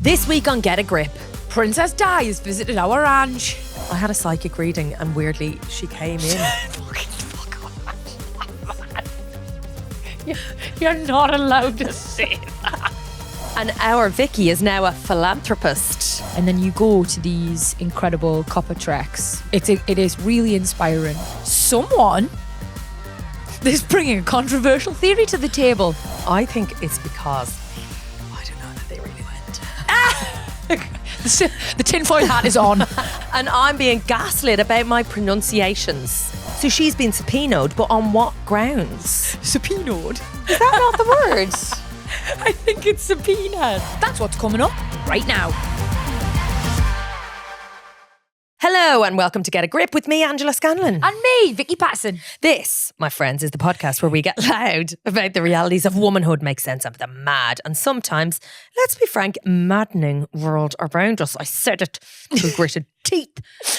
This week on Get a Grip, Princess Di has visited our ranch. I had a psychic reading and weirdly she came in. Fuck off. You're not allowed to say that. And our Vicky is now a philanthropist. And then you go to these incredible copper treks. It is really inspiring. Someone is bringing a controversial theory to the table. I think it's because, I don't know that they really went. The tinfoil hat is on. And I'm being gaslit about my pronunciations. So she's been subpoenaed, but on what grounds? Subpoenaed. Is that not the word? I think it's subpoenaed. That's what's coming up right now. Hello and welcome to Get a Grip with me, Angela Scanlon. And me, Vicky Patterson. This, my friends, is the podcast where we get loud about the realities of womanhood, make sense of the mad and sometimes, let's be frank, maddening world around us. I said it through gritted teeth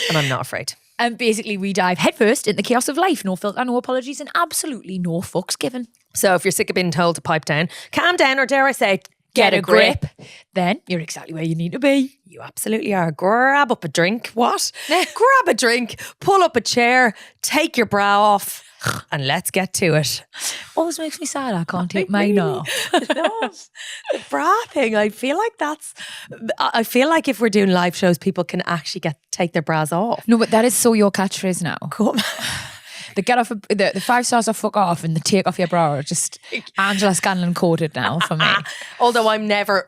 and I'm not afraid. And basically we dive headfirst in the chaos of life. No filter, no apologies and absolutely no fucks given. So if you're sick of being told to pipe down, calm down, or dare I say, get a grip, then you're exactly where you need to be. You absolutely are. Grab up a drink. What? Grab a drink, pull up a chair, take your bra off, and let's get to it. Always makes me sad I can't take mine off. No, the bra thing, I feel like if we're doing live shows, people can actually take their bras off. No, but that is so your catchphrase now. Cool. The get off, the 5 stars of fuck off and the take off your bra are just Angela Scanlon coded now for me. Although I'm never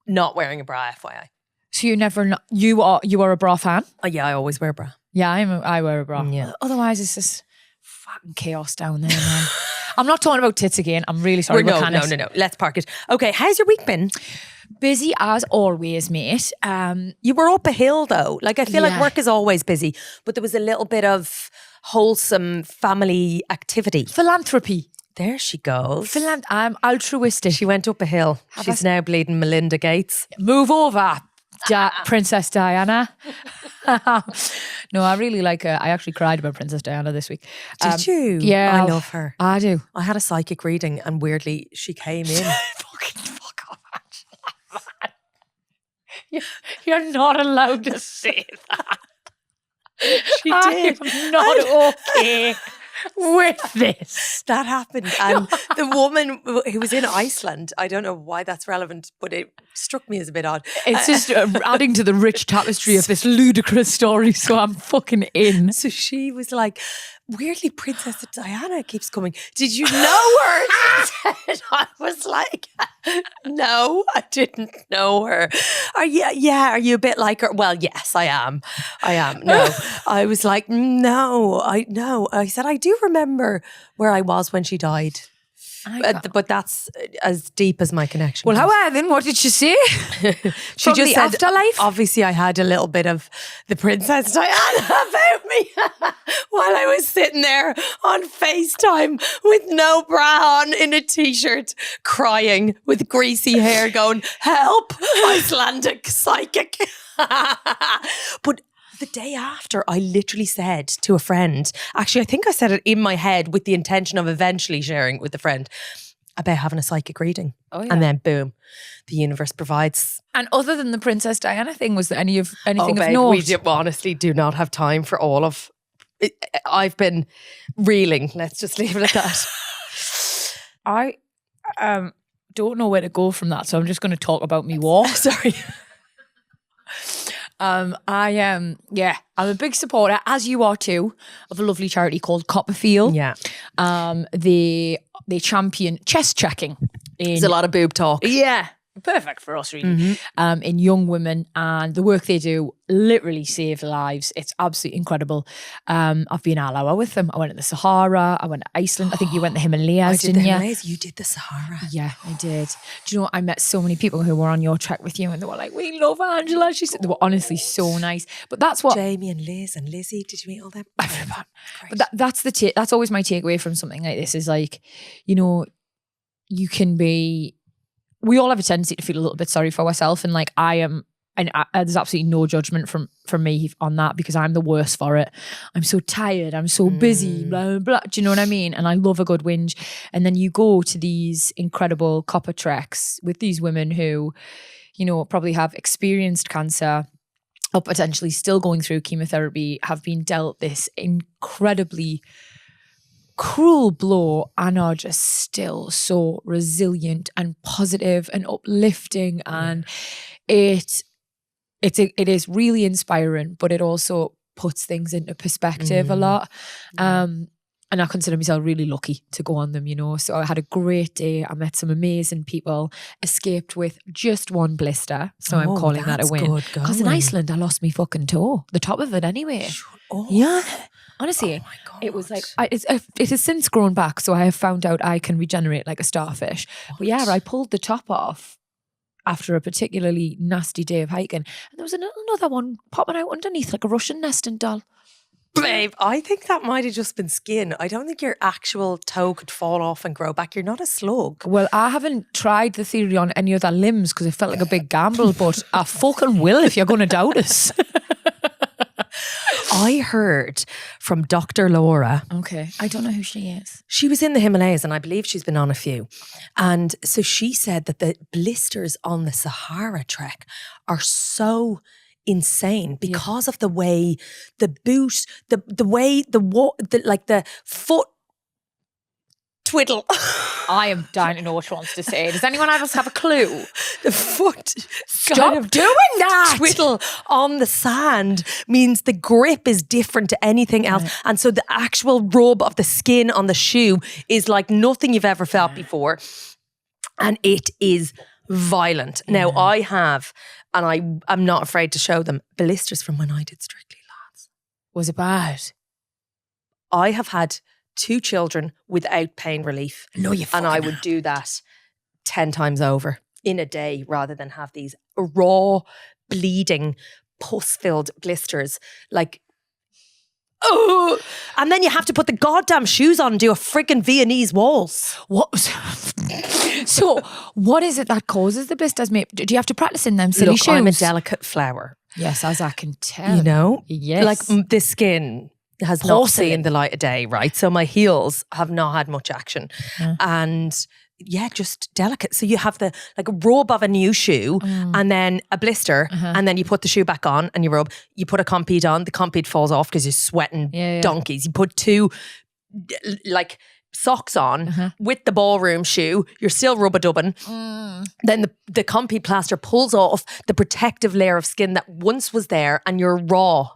not wearing a bra, FYI. So you are a bra fan? Oh yeah, I always wear a bra. Yeah, I wear a bra. Yeah. Otherwise, it's just fucking chaos down there, man. I'm not talking about tits again. I'm really sorry. No. Let's park it. Okay, how's your week been? Busy as always, mate. You were up a hill though. Like I feel like Yeah. work is always busy, but there was a little bit of wholesome family activity. Philanthropy. There she goes. I'm altruistic. She went up a hill. She's now bleeding Melinda Gates. Move over, Princess Diana. No, I really like her. I actually cried about Princess Diana this week. Did you? Yeah. I love her. I do. I had a psychic reading and weirdly she came in. Fuck off, Angela. You're not allowed to say that. She did. I'm not okay with this. That happened. And the woman who was in Iceland, I don't know why that's relevant, but it struck me as a bit odd. It's just adding to the rich tapestry of this ludicrous story, so I'm fucking in. So she was like, weirdly, Princess Diana keeps coming. Did you know her? I was like, no, I didn't know her. Are you a bit like her? Well, yes, I am. No, I was like, no. I said, I do remember where I was when she died. But that's as deep as my connection. Well, goes. how then? What did she say? She From just the said, afterlife? obviously I had a little bit of the Princess Diana about me while I was sitting there on FaceTime with no bra on in a t-shirt, crying with greasy hair going, help, Icelandic psychic. But the day after, I literally said to a friend, actually, I think I said it in my head with the intention of eventually sharing it with a friend about having a psychic reading. Oh, yeah. And then boom, the universe provides. And other than the Princess Diana thing, was there anything of Babe, note? we honestly do not have time for all of it. I've been reeling. Let's just leave it at that. I don't know where to go from that, so I'm just going to talk about me walk. Sorry. I'm a big supporter, as you are too, of a lovely charity called Copperfield. Yeah. They champion chest checking. There's a lot of boob talk. Yeah. Perfect for us, really, in young women, and the work they do literally save lives. It's absolutely incredible. I've been all hour with them. I went to the Sahara. I went to Iceland. I think you went to the Himalayas, didn't you? You did the Sahara. Yeah, I did. Do you know, I met so many people who were on your trek with you and they were like, we love Angela. She said they were honestly so nice. But that's what... Jamie and Liz and Lizzie, did you meet all them? Everyone. But that's always my takeaway from something like this is like, you know, you can be... We all have a tendency to feel a little bit sorry for ourselves, and like there's absolutely no judgment from me on that because I'm the worst for it. I'm so tired. I'm so busy. Blah, blah, blah. Do you know what I mean? And I love a good whinge. And then you go to these incredible copper treks with these women who, probably have experienced cancer or potentially still going through chemotherapy have been dealt this incredibly cruel blow and are just still so resilient and positive and uplifting, and it is really inspiring, but it also puts things into perspective a lot. And I consider myself really lucky to go on them, So I had a great day. I met some amazing people, escaped with just one blister. So I'm calling that a win. Because in Iceland, I lost my fucking toe. The top of it anyway. Yeah. Honestly, it was like, it has since grown back. So I have found out I can regenerate like a starfish. But yeah, I pulled the top off after a particularly nasty day of hiking. And there was another one popping out underneath like a Russian nesting doll. Babe, I think that might have just been skin. I don't think your actual toe could fall off and grow back. You're not a slug. Well, I haven't tried the theory on any other limbs because it felt like a big gamble, but I fucking will if you're going to doubt us. I heard from Dr. Laura. Okay. I don't know who she is. She was in the Himalayas and I believe she's been on a few. And so she said that the blisters on the Sahara trek are so insane because of the way the boot, the way the foot twiddle. I am dying to know what she wants to say. Does anyone else have a clue? The foot Stop doing that. Twiddle on the sand means the grip is different to anything else. Right. And so the actual rub of the skin on the shoe is like nothing you've ever felt before. And it is violent. Now I have, and I'm not afraid to show them, blisters from when I did Strictly Lads. Was it bad? I have had 2 children without pain relief. No, you fucking And I would do that 10 times over in a day rather than have these raw, bleeding, pus-filled blisters. Like, oh! And then you have to put the goddamn shoes on and do a freaking Viennese waltz. What? So, what is it that causes the blisters? Do you have to practice in them silly shoes? I'm a delicate flower. Yes, as I can tell. Yes. Like the skin has not seen the light of day, right? So my heels have not had much action. And just delicate. So you have the like a rub of a new shoe and then a blister and then you put the shoe back on and you rub. You put a compede on, the compede falls off because you're sweating donkeys. You put 2 like socks on with the ballroom shoe, you're still rub-a-dubbing. Then the compede plaster pulls off the protective layer of skin that once was there and you're raw.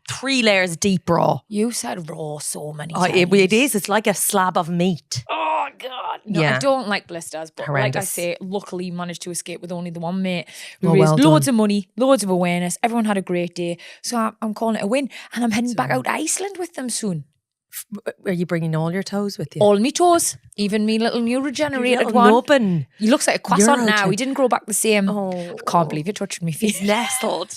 3 layers deep raw. You said raw so many times. It is. It's like a slab of meat. Oh God. No, I don't like blisters, but horrendous. Like I say, luckily managed to escape with only the one mate. We raised loads of money, loads of awareness. Everyone had a great day. So I'm calling it a win. And I'm heading back out to Iceland with them soon. Are you bringing all your toes with you? All me toes. Even me little new regenerated one. Nubbin. He looks like a croissant now. He didn't grow back the same. Oh. I can't believe you're touching me feet. He's nestled.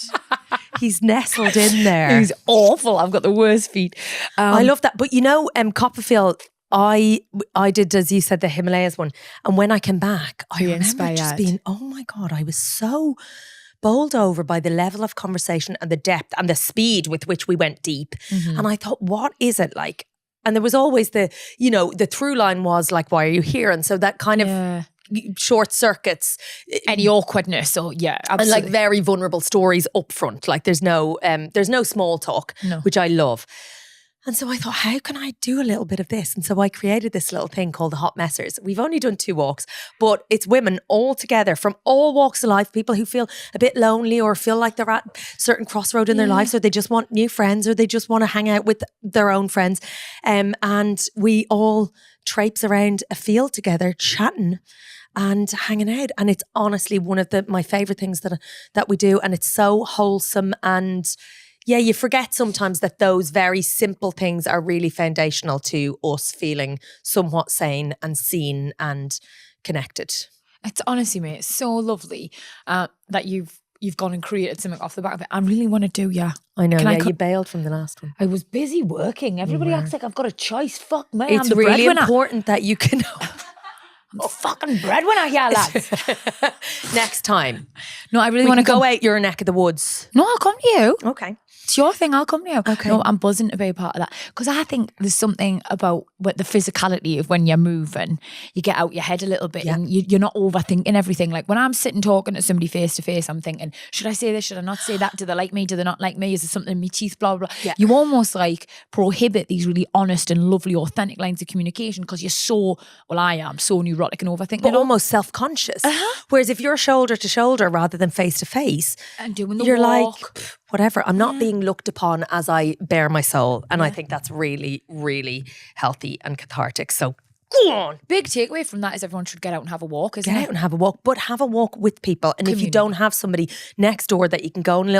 He's nestled in there. He's awful. I've got the worst feet. I love that. But Copperfield, I did, as you said, the Himalayas one. And when I came back, I remember just being, oh my God, I was so bowled over by the level of conversation and the depth and the speed with which we went deep. And I thought, what is it like? And there was always the through line was like, why are you here? And so that kind of short circuits. Any awkwardness. So yeah, absolutely. And like very vulnerable stories up front. Like there's no small talk, which I love. And so I thought, how can I do a little bit of this? And so I created this little thing called the Hot Messers. We've only done 2 walks, but it's women all together from all walks of life, people who feel a bit lonely or feel like they're at a certain crossroad in their lives, or they just want new friends, or they just want to hang out with their own friends. And we all traipse around a field together, chatting and hanging out. And it's honestly one of my favorite things that we do. And it's so wholesome. And you forget sometimes that those very simple things are really foundational to us feeling somewhat sane and seen and connected. It's honestly, mate, so lovely that you've gone and created something off the back of it. I really want to do, I know, you bailed from the last one. I was busy working. Everybody acts like I've got a choice. Fuck me, it's I'm the really breadwinner. Important that you can... I'm a fucking breadwinner here, lads. Next time. No, I really want to go out your neck of the woods. No, I'll come to you. Okay. It's your thing, I'll come to you. Okay. No, I'm buzzing to be a part of that. Because I think there's something about the physicality of when you're moving, you get out your head a little bit and you're not overthinking everything. Like when I'm sitting talking to somebody face to face, I'm thinking, should I say this? Should I not say that? Do they like me? Do they not like me? Is there something in my teeth? Blah, blah, blah. Yeah. You almost like prohibit these really honest and lovely, authentic lines of communication because you're so, well, I am so neurotic and overthinking. But almost self-conscious. Whereas if you're shoulder to shoulder rather than face to face, and doing the you're walk. like, whatever, I'm not being looked upon as I bare my soul. And I think that's really, really healthy and cathartic. So go on. Big takeaway from that is everyone should get out and have a walk, isn't Get it? out and have a walk, but have a walk with people. And if you don't have somebody next door that you can go and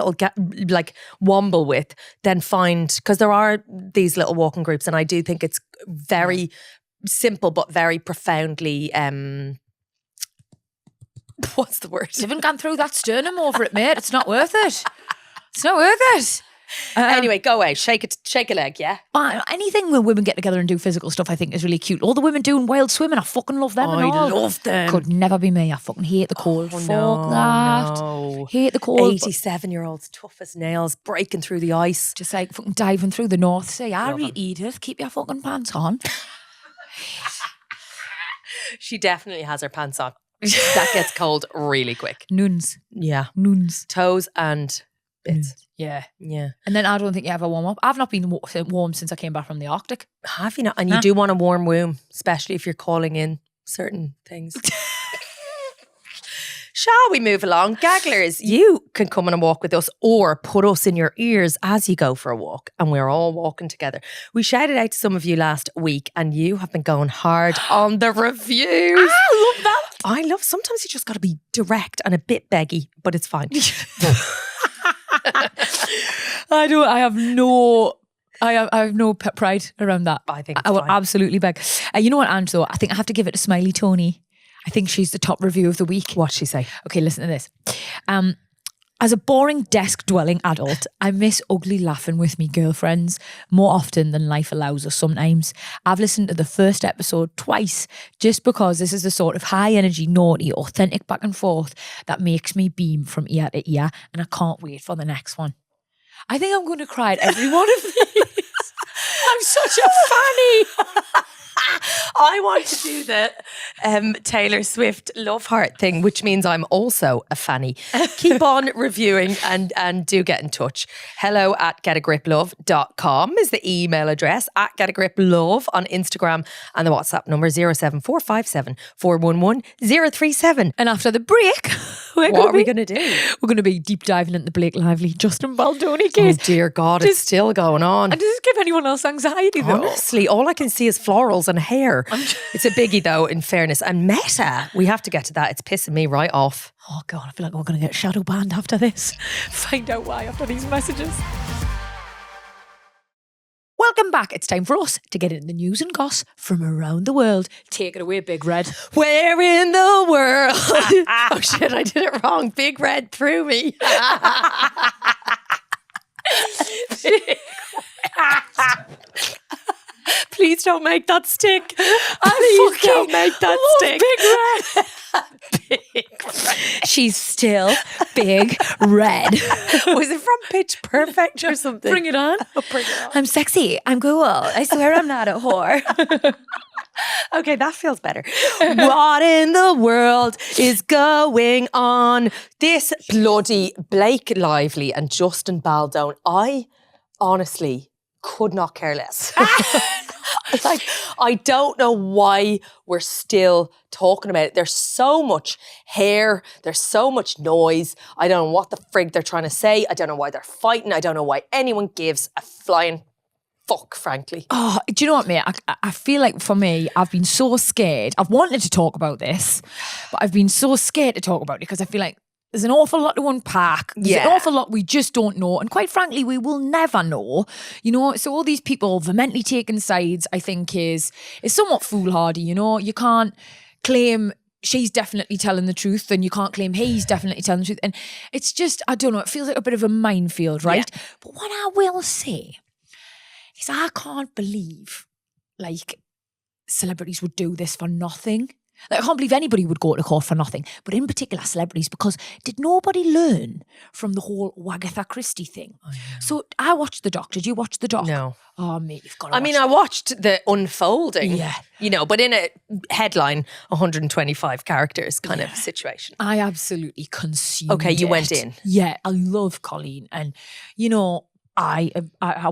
womble with, then find, because there are these little walking groups, and I do think it's very simple but very profoundly what's the word? You haven't gone through that sternum over it, mate. It's not worth it. It's not worth it. Anyway, go away. Shake a leg, yeah? Anything where women get together and do physical stuff, I think is really cute. All the women doing wild swimming, I fucking love them. I love them. Could never be me. I fucking hate the cold. Fuck that. No. Hate the cold. 87-year-olds, tough as nails, breaking through the ice. Just like fucking diving through the North Sea. Edith, keep your fucking pants on. She definitely has her pants on. That gets cold really quick. Nuns. Yeah. Nuns. Toes and bits. Yeah. Yeah. And then I don't think you ever warm up. I've not been warm since I came back from the Arctic. Have you not? And you do want a warm womb, especially if you're calling in certain things. Shall we move along? Gagglers, you can come on a walk with us or put us in your ears as you go for a walk, and we're all walking together. We shouted out to some of you last week and you have been going hard on the reviews. I love that. I love, sometimes you just got to be direct and a bit beggy, but it's fine. I have no pride around that. I think I will absolutely beg. You know what, Ange, though? I think I have to give it to Smiley Tony. I think she's the top review of the week. What'd she say? Okay, listen to this. As a boring desk-dwelling adult, I miss ugly laughing with me girlfriends more often than life allows us sometimes. I've listened to the first episode twice just because this is the sort of high-energy, naughty, authentic back and forth that makes me beam from ear to ear, and I can't wait for the next one. I think I'm going to cry at every one of these. I'm such a fanny. I want to do the Taylor Swift love heart thing, which means I'm also a fanny. Keep on reviewing and do get in touch. hello@getagriplove.com is the email address, @getagriplove on Instagram, and the WhatsApp number 07457 411 037. And after the break, what are we going to do? We're going to be deep diving into the Blake Lively, Justin Baldoni case. Oh dear God, it's still going on. And does it give anyone else anxiety though? Honestly, all I can see is florals and hair. It's a biggie though, in fairness. And Meta, we have to get to that. It's pissing me right off. Oh God, I feel like we're going to get shadow banned after this. Find out why after these messages. Welcome back. It's time for us to get into the news and goss from around the world. Take it away, Big Red. Where in the world? Oh shit, I did it wrong. Big Red threw me. Please don't make that stick. Please don't make that stick. Big Red. Big Red. She's still Big Red. Was it from Pitch Perfect or something? Bring it on. Oh, bring it on. I'm sexy. I'm cool. I swear I'm not a whore. Okay, that feels better. What in the world is going on? This bloody Blake Lively and Justin Baldoni, I honestly could not care less. Like, I don't know why we're still talking about it. There's so much hair. There's so much noise. I don't know what the frig they're trying to say. I don't know why they're fighting. I don't know why anyone gives a flying fuck, frankly. Oh, do you know what, mate? I feel like for me, I've been so scared. I've wanted to talk about this, but I've been so scared to talk about it because I feel like there's an awful lot to unpack. There's an awful lot we just don't know. And quite frankly, we will never know. You know, so all these people vehemently taking sides, I think is somewhat foolhardy, you know. You can't claim she's definitely telling the truth and you can't claim he's definitely telling the truth. And it's just, I don't know, it feels like a bit of a minefield, right? Yeah. But what I will say is I can't believe, like, celebrities would do this for nothing. Like, I can't believe anybody would go to court for nothing, but in particular celebrities, because did nobody learn from the whole Agatha Christie thing? So I watched the doc. Did you watch the doc? No. Oh, mate, you've got to I mean, I watched the unfolding, Yeah. you know, but in a headline, 125 characters kind of situation. I absolutely consumed Okay, you it. went in. Yeah, I love Colleen. And, you know, I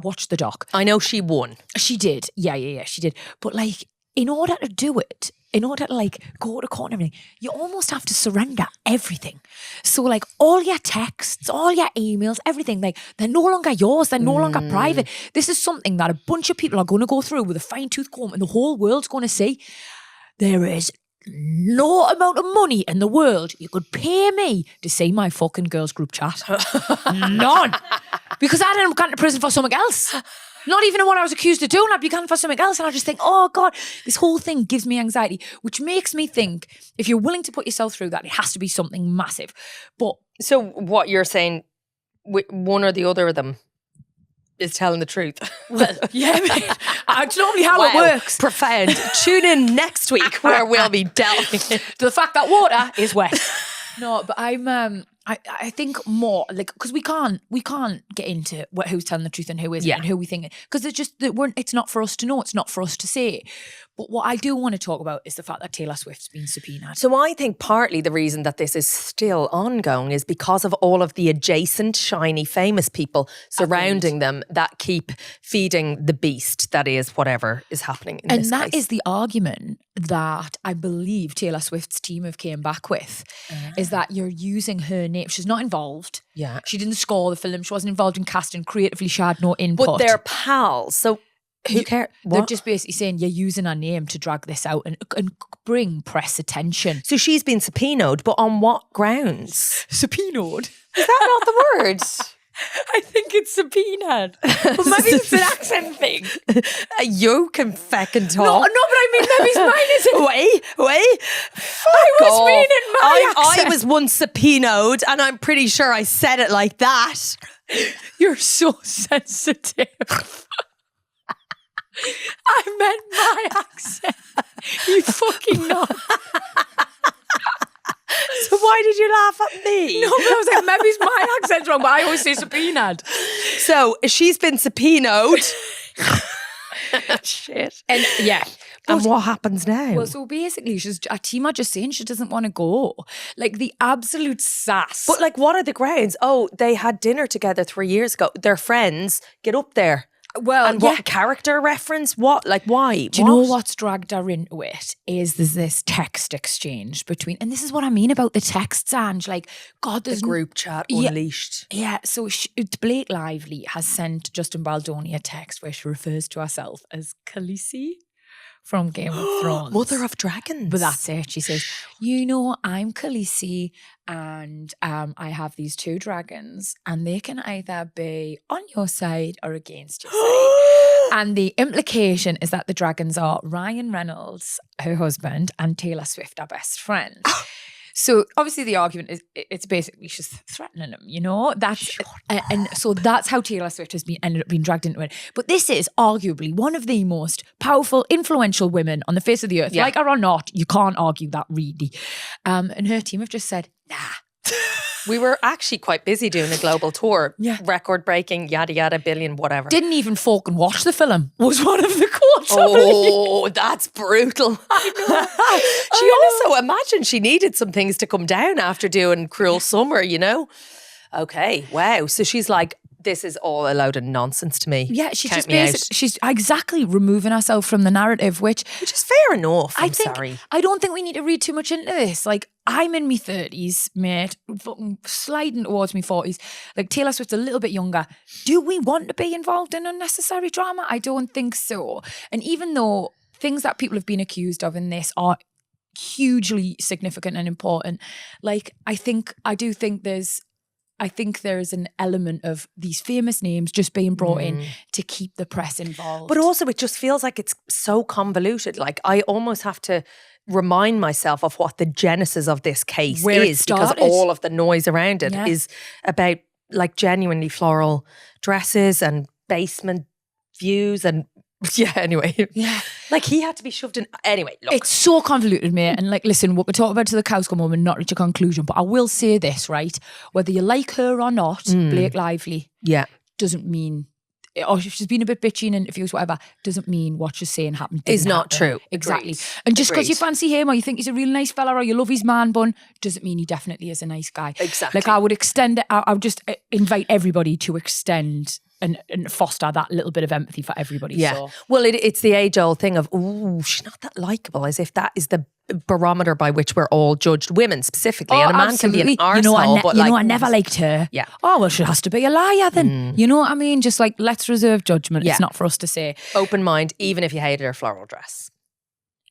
watched the doc. I know she won. She did. Yeah, she did. But like, in order to do it, in order to like go to court and everything, you almost have to surrender everything. So like all your texts, all your emails, everything, like they're no longer yours. They're no longer private. This is something that a bunch of people are going to go through with a fine tooth comb and the whole world's going to see. There is no amount of money in the world you could pay me to see my fucking girls group chat. None. Because I'd end up going to prison for something else. Not even what I was accused of doing. I'd be going for something else. And I just think, oh God, this whole thing gives me anxiety, which makes me think if you're willing to put yourself through that, it has to be something massive. But So what you're saying, one or the other of them is telling the truth. well, yeah, mate. It's normally how it works. Profound. Tune in next week where we'll be delving into To the fact that water is wet. No, but I think more like because we can't get into who's telling the truth and who isn't and who we think because it's just that it's not for us to know, it's not for us to say. But what I do want to talk about is the fact that Taylor Swift's been subpoenaed. So I think partly the reason that this is still ongoing is because of all of the adjacent, shiny, famous people surrounding them that keep feeding the beast that is whatever is happening in this And that case. is the argument that I believe Taylor Swift's team have came back with, is that you're using her name. She's not involved. Yeah. She didn't score the film. She wasn't involved in casting. Creatively, she had no input. But they're pals, so who cares? They're just basically saying you're using her name to drag this out and bring press attention. So she's been subpoenaed, but on what grounds? Subpoenaed? Is that not the word? I think it's subpoenaed. But maybe it's an accent thing. You can feckin' talk. No, but I mean, maybe mine isn't. Wait. I was meaning my accent. I was once subpoenaed and I'm pretty sure I said it like that. You're so sensitive. I meant my accent. You fucking know. So why did you laugh at me? No, but I was like, maybe it's my accent's wrong, but I always say subpoenaed. So she's been subpoenaed. Shit. And yeah. And what happens now? Well, so basically, a team are just saying she doesn't want to go. Like the absolute sass. But like, what are the grounds? Oh, they had dinner together 3 years ago. They're friends. Get up there. Well, and what character reference? What? Like, why? Do you know what's dragged her into it? There's this text exchange between, and this is what I mean about the texts, Ange. Like, God, there's the group chat unleashed. Yeah, so Blake Lively has sent Justin Baldoni a text where she refers to herself as Khaleesi from Game of Thrones. Mother of Dragons. But that's it. She says, you know, I'm Khaleesi and I have these 2 dragons and they can either be on your side or against your side. And the implication is that the dragons are Ryan Reynolds, her husband, and Taylor Swift, our best friend. So obviously the argument is it's basically she's threatening him, you know. That's and so that's how Taylor Swift has ended up being dragged into it. But this is arguably one of the most powerful, influential women on the face of the earth. Like her or not, you can't argue that really. And her team have just said, nah. We were actually quite busy doing a global tour. Yeah. Record breaking, yada yada, billion, whatever. Didn't even fucking watch the film was one of the quotes. Oh, that's brutal. I know. She also, imagine she needed some things to come down after doing Cruel Summer, you know? Okay, wow. So she's like, this is all a load of nonsense to me. Yeah, she's exactly removing herself from the narrative, which is fair enough. Sorry. I don't think we need to read too much into this. Like, I'm in my 30s, mate, fucking sliding towards my 40s. Like, Taylor Swift's a little bit younger. Do we want to be involved in unnecessary drama? I don't think so. And even though things that people have been accused of in this are hugely significant and important, like, I think there is an element of these famous names just being brought in to keep the press involved. But also it just feels like it's so convoluted. Like I almost have to remind myself of what the genesis of this case is because all of the noise around it is about like genuinely floral dresses and basement views and Yeah, anyway. Yeah. Like he had to be shoved in. Anyway, look. It's so convoluted, mate. And like, listen, we could talk about it till the cows come home and not reach a conclusion. But I will say this, right? Whether you like her or not, Blake Lively doesn't mean, or if she's been a bit bitchy in interviews, whatever, doesn't mean what she's saying happened. Is not happen. true. Exactly. Agreed. And just because Agreed. you fancy him or you think he's a real nice fella or you love his man bun, doesn't mean he definitely is a nice guy. Exactly. Like I would extend it, I would just invite everybody to extend and foster that little bit of empathy for everybody. Yeah. So. Well, it's the age-old thing of, ooh, she's not that likable, as if that is the barometer by which we're all judged, women specifically. And a man can be an arsehole, but I never liked her. Yeah. Oh, well, she has to be a liar then. You know what I mean? Just like, let's reserve judgment. Yeah. It's not for us to say. Open mind, even if you hated her floral dress.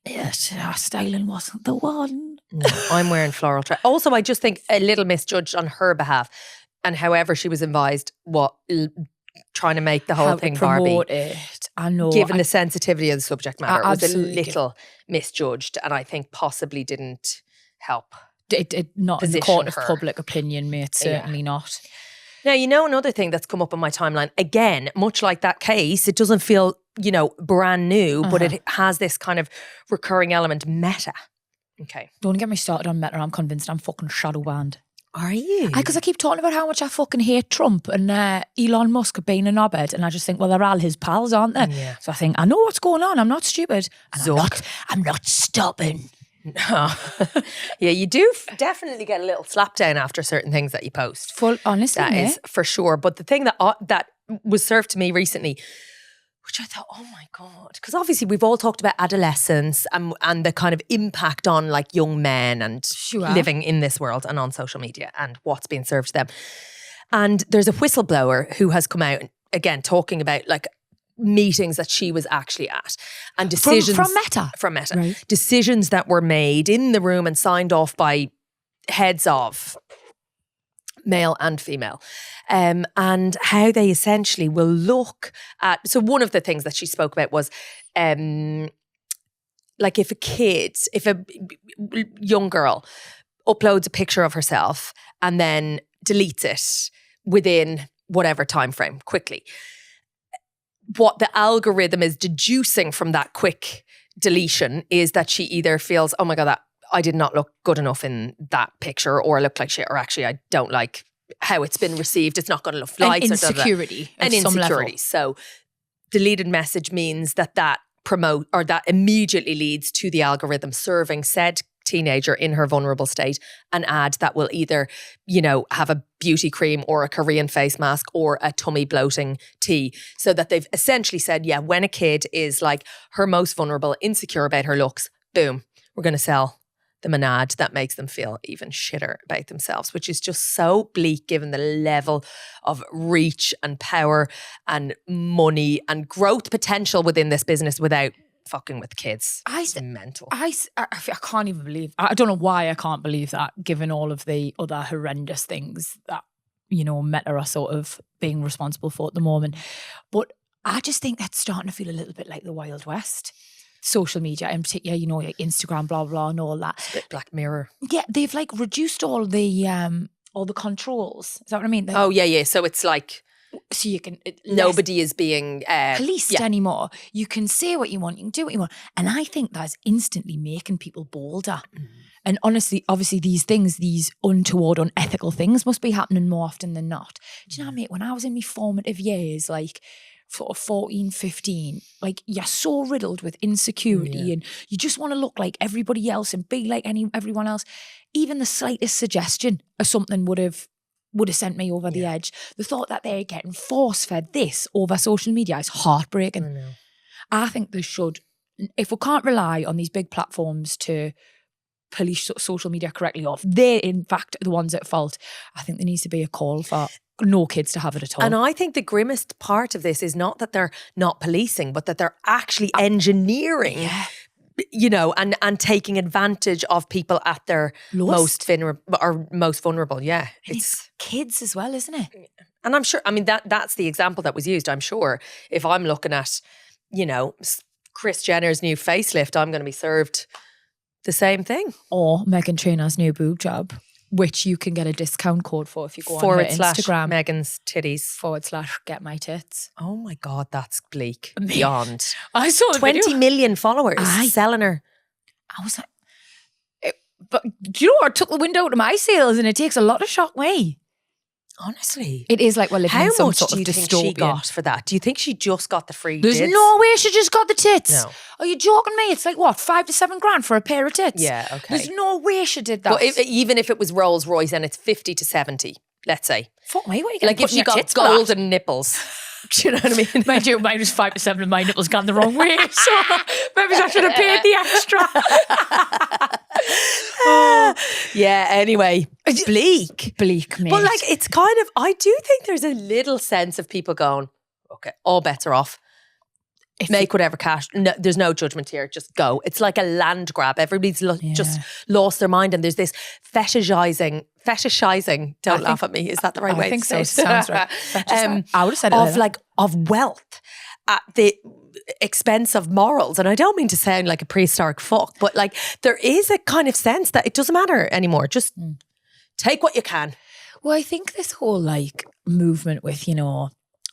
Yes, her styling wasn't the one. No, I'm wearing floral dress. Also, I just think a little misjudged on her behalf. And however she was advised trying to make the whole thing Barbie. It. I know. Given the sensitivity of the subject matter, it was a absolutely little misjudged and I think possibly didn't help. It not in the position court of her. public opinion, mate. Certainly not. Now, you know, another thing that's come up on my timeline, again, much like that case, it doesn't feel, brand new, but it has this kind of recurring element, Meta. Okay. Don't get me started on Meta. I'm convinced I'm fucking shadow banned. Are you? Because I keep talking about how much I fucking hate Trump and Elon Musk being a knobhead, and I just think, well, they're all his pals, aren't they? Yeah. So I think I know what's going on. I'm not stupid. And I'm not stubborn. No. Yeah, you do definitely get a little slap down after certain things that you post. Full honestly, That is for sure. But the thing that was served to me recently, which I thought, oh my God, because obviously we've all talked about adolescence and the kind of impact on like young men and living in this world and on social media and what's being served to them. And there's a whistleblower who has come out again talking about like meetings that she was actually at and decisions from Meta. Right. Decisions that were made in the room and signed off by heads of male and female, and how they essentially will look at. So one of the things that she spoke about was like if a young girl uploads a picture of herself and then deletes it within whatever time frame quickly, what the algorithm is deducing from that quick deletion is that she either feels, oh my God, that I did not look good enough in that picture, or I look like shit, or actually I don't like how it's been received. It's not got enough likes. An insecurity. An insecurity. So deleted message means that immediately leads to the algorithm serving said teenager in her vulnerable state an ad that will either, have a beauty cream or a Korean face mask or a tummy bloating tea. So that they've essentially said, yeah, when a kid is like her most vulnerable, insecure about her looks, boom, we're going to sell them an ad that makes them feel even shitter about themselves, which is just so bleak given the level of reach and power and money and growth potential within this business without fucking with kids. It's mental. I can't even believe, I don't know why I can't believe that, given all of the other horrendous things that, Meta are sort of being responsible for at the moment. But I just think that's starting to feel a little bit like the Wild West. Social media in particular, like Instagram, blah, blah, and all that. It's a bit Black Mirror. Yeah, they've like reduced all the controls. Is that what I mean? Yeah. So it's like, so you can nobody is being policed anymore. You can say what you want, you can do what you want. And I think that's instantly making people bolder. And honestly, obviously these things, these untoward, unethical things must be happening more often than not. Do you know what I mean? When I was in my formative years, like sort of 14, 15, like you're so riddled with insecurity and you just want to look like everybody else and be like everyone else. Even the slightest suggestion of something would have sent me over the edge. The thought that they're getting force-fed this over social media is heartbreaking. I think they should, if we can't rely on these big platforms to police social media correctly, or if they're in fact the ones at fault, I think there needs to be a call for no kids to have it at all. And I think the grimmest part of this is not that they're not policing, but that they're actually engineering, and taking advantage of people at their most vulnerable. Yeah. It's kids as well, isn't it? And I'm sure, that's the example that was used. I'm sure if I'm looking at, Kris Jenner's new facelift, I'm going to be served the same thing. Or Meghan Trainor's new boob job. which you can get a discount code for if you go on / her Instagram. Megan's titties. / get my tits. Oh my God, that's bleak. Beyond. I saw the 20 video. million followers selling her. I was like, but do you know what? I took the window out of my sales and it takes a lot to shock me. Honestly. It is like we're living How in some much sort do of you think dystopian. she got for that? Do you think she just got the free There's dids? no way she just got the tits. No. Are you joking me? It's like what, 5 to 7 grand for a pair of tits? Yeah, okay. There's no way she did that. But even if it was Rolls Royce and it's 50 to 70, let's say. Fuck me, what are you going Like if she got golden nipples. Do you know what I mean? Mind you, mine was 5 to 7 and my nipples gone the wrong way. So maybe I should have paid the extra. Yeah, anyway. Bleak. Bleak, mate. But like it's kind of, I do think there's a little sense of people going, okay, all bets are off. Make whatever cash. No, there's no judgment here. Just go. It's like a land grab. Everybody's just lost their mind, and there's this fetishizing. Don't laugh at me. Is that the right way? I think to say so. it? Sounds right. I would have said it of like of wealth at the expense of morals. And I don't mean to sound like a prehistoric fuck, but like there is a kind of sense that it doesn't matter anymore. Just take what you can. Well, I think this whole like movement with, you know,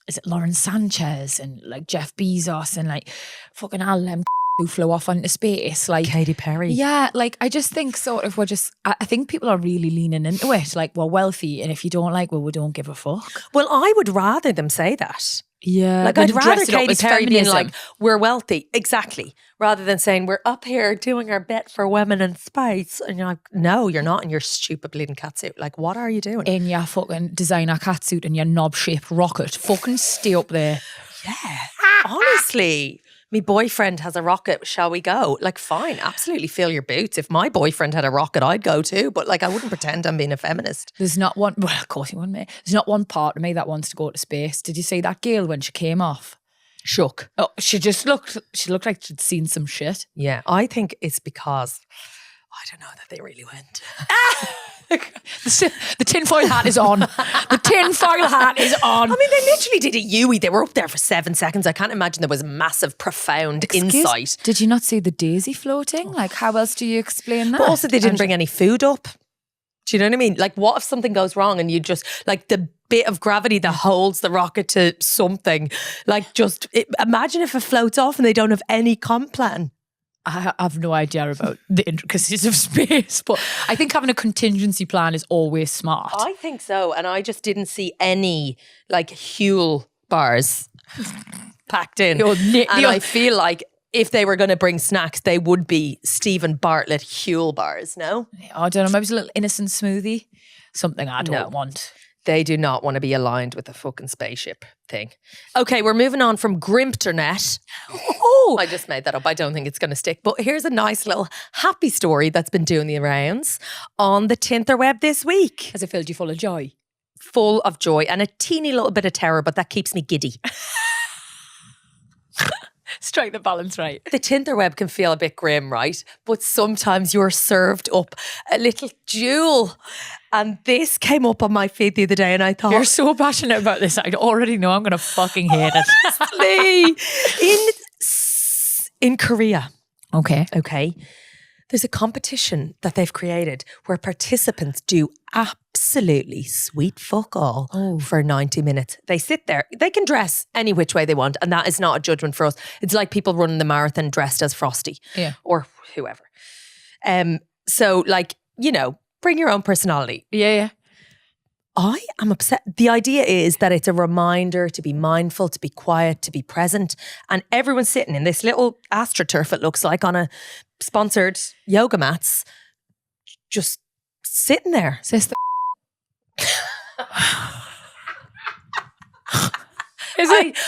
is it Lauren Sanchez and like Jeff Bezos and like fucking all them who flew off into space, like Katy Perry. Yeah, like I just think sort of I think people are really leaning into it. Like we're wealthy, and if you don't like, well, we don't give a fuck. Well, I would rather them say that. Yeah, like I'd rather Katy Perry being like, we're wealthy, exactly, rather than saying we're up here doing our bit for women in space. And you're like, no, you're not in your stupid bleeding catsuit. Like, what are you doing? In your fucking designer catsuit and your knob-shaped rocket. Fucking stay up there. Yeah, honestly. My boyfriend has a rocket, shall we go? Like, fine, absolutely fill your boots. If my boyfriend had a rocket, I'd go too. But like, I wouldn't pretend I'm being a feminist. There's not one, well, of course you wouldn't, mate. There's not one part of me that wants to go to space. Did you see that girl when she came off? Shook. Oh, she looked like she'd seen some shit. Yeah, I think it's because, I don't know that they really went. The tinfoil hat is on. The tinfoil hat is on. I mean, they literally did a Yui. They were up there for 7 seconds. I can't imagine there was massive, profound insight. Did you not see the daisy floating? Like, how else do you explain that? But also, they didn't bring any food up. Do you know what I mean? Like, what if something goes wrong and you just, like, the bit of gravity that holds the rocket to something, like, imagine if it floats off and they don't have any comp plan. I have no idea about the intricacies of space, but I think having a contingency plan is always smart. I think so. And I just didn't see any like Huel bars packed in. And I feel like if they were going to bring snacks, they would be Stephen Bartlett Huel bars, no? I don't know, maybe it's a little innocent smoothie. Something I don't want. They do not want to be aligned with the fucking spaceship thing. Okay, we're moving on from Grimpternet. Oh, I just made that up. I don't think it's going to stick. But here's a nice little happy story that's been doing the rounds on the Tinterweb this week. Has it filled you full of joy? Full of joy and a teeny little bit of terror, but that keeps me giddy. Strike the balance right. The Tinterweb can feel a bit grim, right? But sometimes you're served up a little jewel. And this came up on my feed the other day and I thought... You're so passionate about this. I already know I'm going to fucking hate it. In Korea. Okay. There's a competition that they've created where participants do absolutely sweet fuck all for 90 minutes. They sit there. They can dress any which way they want, and that is not a judgment for us. It's like people running the marathon dressed as Frosty or whoever. So, like, you know, bring your own personality. Yeah. I am upset. The idea is that it's a reminder to be mindful, to be quiet, to be present. And everyone's sitting in this little astroturf, it looks like, on a sponsored yoga mats, just sitting there.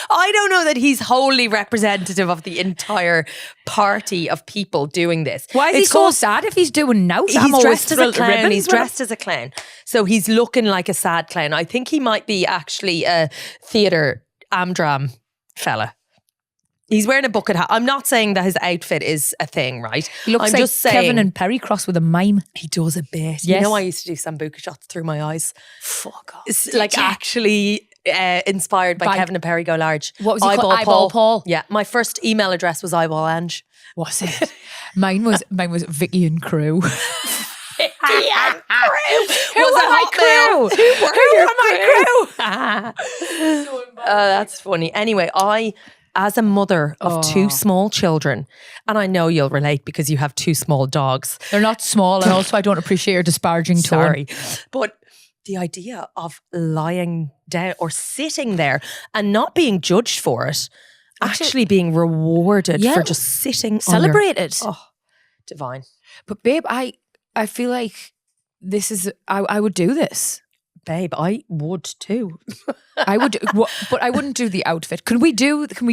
I don't know that he's wholly representative of the entire party of people doing this. Why is he so sad if he's doing now? He's dressed as a clown. He's dressed as a clown. So he's looking like a sad clown. I think he might be actually a theatre Amdram fella. He's wearing a bucket hat. I'm not saying that his outfit is a thing, right? He looks like just Kevin and Perry cross with a mime. He does a bit. Yes. You know, I used to do sambuca shots through my eyes. Fuck off. It's like actually inspired by Kevin and Perry Go Large. What was he called? Eyeball Paul. Yeah. My first email address was Eyeball Ange. Was it? Mine was Vicky and Crew. Vicky and crew. Who am I crew? Who am I crew? That's funny. Anyway, as a mother of two small children, and I know you'll relate because you have two small dogs. They're not small, and also I don't appreciate your disparaging tone. Sorry. But the idea of lying down or sitting there and not being judged for it, actually being rewarded for just sitting celebrated. Divine. But babe, I feel like this is, I would do this. Babe, I would too. I would, but I wouldn't do the outfit. Can we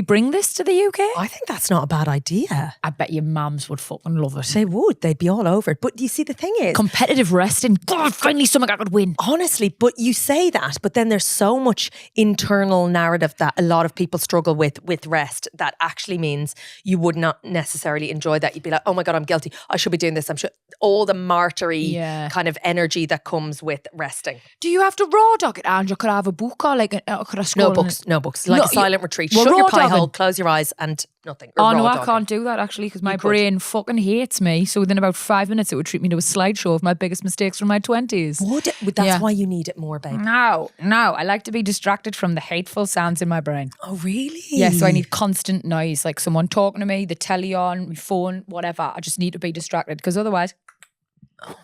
bring this to the UK? I think that's not a bad idea. I bet your mums would fucking love it. They would. They'd be all over it. But you see, the thing is, competitive wrestling. God, finally something I could win. Honestly, but you say that, but then there's so much internal narrative that a lot of people struggle with rest that actually means you would not necessarily enjoy that. You'd be like, oh my God, I'm guilty. I should be doing this. I'm sure all the martyry kind of energy that comes with resting. Do you have to raw dog it, Andrew? Could I have a book or like could I scroll? No books. Like a silent retreat. Shut your pie hole, close your eyes and nothing. Oh no, I can't do that actually because my brain fucking hates me. So within about 5 minutes it would treat me to a slideshow of my biggest mistakes from my 20s. Would it? That's why you need it more, babe. No. I like to be distracted from the hateful sounds in my brain. Oh really? Yeah, so I need constant noise, like someone talking to me, the telly on, my phone, whatever. I just need to be distracted because otherwise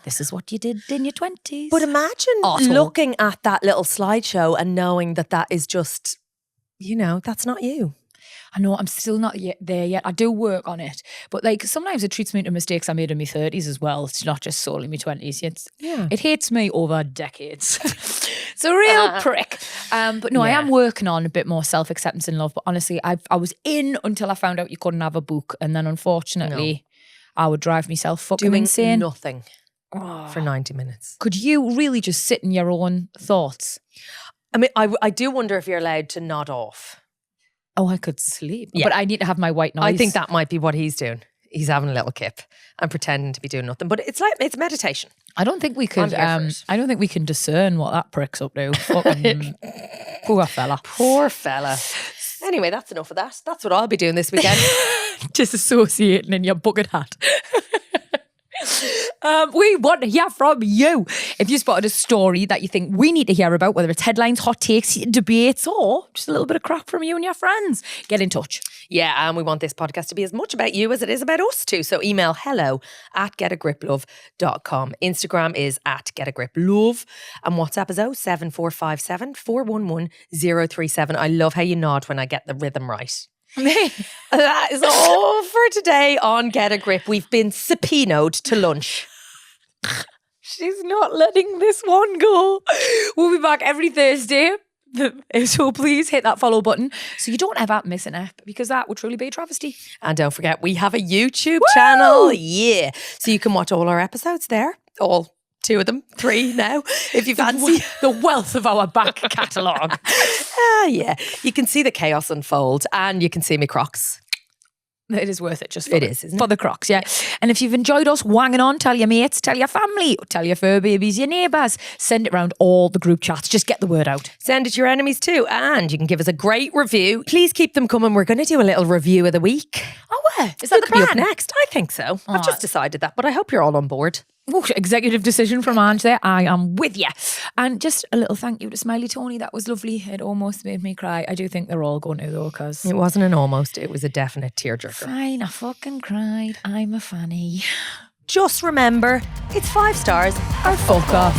this is what you did in your 20s. But imagine looking at that little slideshow and knowing that is just, that's not you. I know I'm still not there yet. I do work on it. But like sometimes it treats me to mistakes I made in my 30s as well. It's not just solely my 20s. It hates me over decades. It's a real prick. But no, I am working on a bit more self-acceptance and love. But honestly, I was in until I found out you couldn't have a book. And then unfortunately, I would drive myself fucking insane. Nothing. For 90 minutes. Could you really just sit in your own thoughts? I mean, I do wonder if you're allowed to nod off. Oh, I could sleep. Yeah. But I need to have my white noise. I think that might be what he's doing. He's having a little kip and pretending to be doing nothing. But it's meditation. I don't think we could I don't think we can discern what that prick's up to. Fucking poor fella. Poor fella. Anyway, that's enough of that. That's what I'll be doing this weekend. Disassociating in your bucket hat. We want to hear from you. If you spotted a story that you think we need to hear about, whether it's headlines, hot takes, debates, or just a little bit of crap from you and your friends, get in touch. Yeah, and we want this podcast to be as much about you as it is about us too. So email hello@getagriplove.com. Instagram is @getagriplove. And WhatsApp is 07457 411 037. I love how you nod when I get the rhythm right. That is all for today on Get a Grip. We've been subpoenaed to lunch. She's not letting this one go. We'll be back every Thursday. So please hit that follow button so you don't ever miss an ep, because that would truly be a travesty. And don't forget, we have a YouTube channel. Yeah. So you can watch all our episodes there. All 2 of them, 3 now, if you fancy. The wealth of our back catalogue. Yeah. You can see the chaos unfold and you can see me Crocs. It is worth it just for isn't for the Crocs, yeah. And if you've enjoyed us wanging on, tell your mates, tell your family, tell your fur babies, your neighbours. Send it around all the group chats. Just get the word out. Send it to your enemies too. And you can give us a great review. Please keep them coming. We're going to do a little review of the week. Oh, where? Is that the plan? Be up next? I think so. I've just decided that, but I hope you're all on board. Ooh, executive decision from Ange there. I am with you. And just a little thank you to Smiley Tony. That was lovely. It almost made me cry. I do think they're all going to though, because it wasn't an almost. It was a definite tearjerker. Fine, I fucking cried. I'm a fanny. Just remember, it's 5 stars or fuck off.